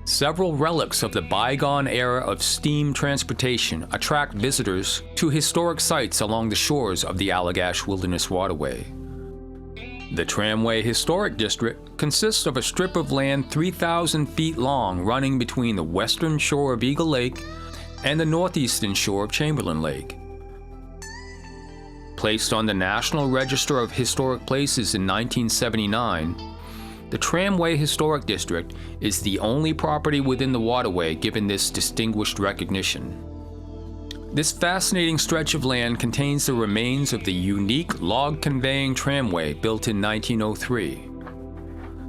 Several relics of the bygone era of steam transportation attract visitors to historic sites along the shores of the Allagash Wilderness Waterway. The Tramway Historic District consists of a strip of land 3,000 feet long running between the western shore of Eagle Lake and the northeastern shore of Chamberlain Lake. Placed on the National Register of Historic Places in 1979, the Tramway Historic District is the only property within the waterway given this distinguished recognition. This fascinating stretch of land contains the remains of the unique log-conveying tramway built in 1903.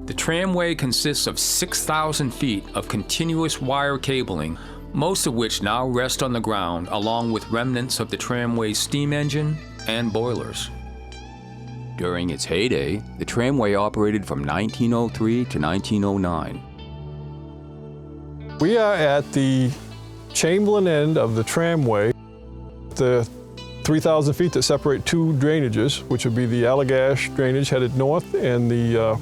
The tramway consists of 6,000 feet of continuous wire cabling, most of which now rest on the ground along with remnants of the tramway's steam engine and boilers. During its heyday, the tramway operated from 1903 to 1909. We are at the Chamberlain end of the tramway, the 3,000 feet that separate two drainages, which would be the Allagash drainage headed north and the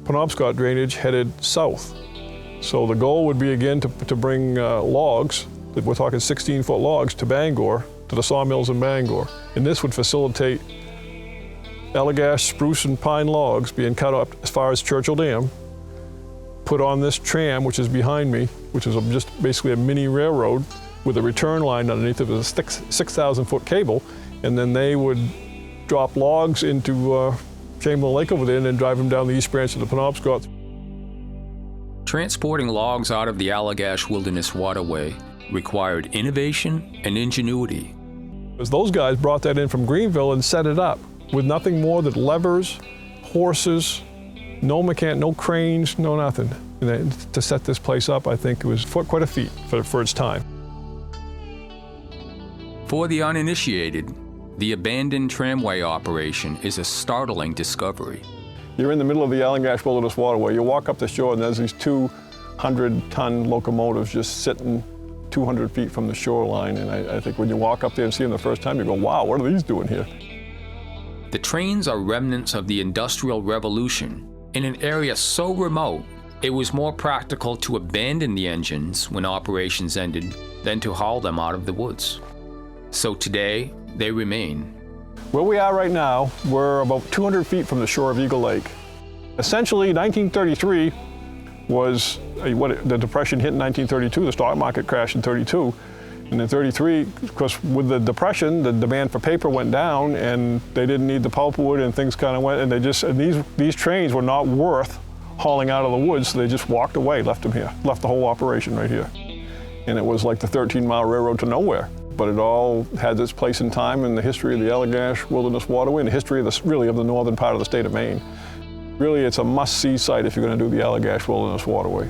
Penobscot drainage headed south. So the goal would be again to bring logs, we're talking 16-foot logs, to Bangor, to the sawmills in Bangor. And this would facilitate Allagash spruce and pine logs being cut up as far as Churchill Dam, put on this tram, which is behind me, which is just basically a mini railroad with a return line underneath it with a 6,000-foot cable, and then they would drop logs into Chamberlain Lake over there and then drive them down the east branch of the Penobscot. Transporting logs out of the Allagash Wilderness Waterway required innovation and ingenuity. Because those guys brought that in from Greenville and set it up with nothing more than levers, horses, no cranes, no nothing. And then to set this place up, I think it was quite a feat for its time. For the uninitiated, the abandoned tramway operation is a startling discovery. You're in the middle of the Allagash Wilderness Waterway. You walk up the shore and there's these 200-ton locomotives just sitting 200 feet from the shoreline. And I think when you walk up there and see them the first time, you go, wow, what are these doing here? The trains are remnants of the Industrial Revolution. In an area so remote, it was more practical to abandon the engines when operations ended than to haul them out of the woods. So today, they remain. Where we are right now, we're about 200 feet from the shore of Eagle Lake. Essentially, 1933 was the Depression hit in 1932, the stock market crashed in 32. And in 33, of course, with the Depression, the demand for paper went down and they didn't need the pulpwood and things kind of went, and these trains were not worth hauling out of the woods, so they just walked away, left them here, left the whole operation right here. And it was like the 13-mile railroad to nowhere. But it all had its place in time in the history of the Allagash Wilderness Waterway and the history of the northern part of the state of Maine. Really, it's a must-see site if you're going to do the Allagash Wilderness Waterway.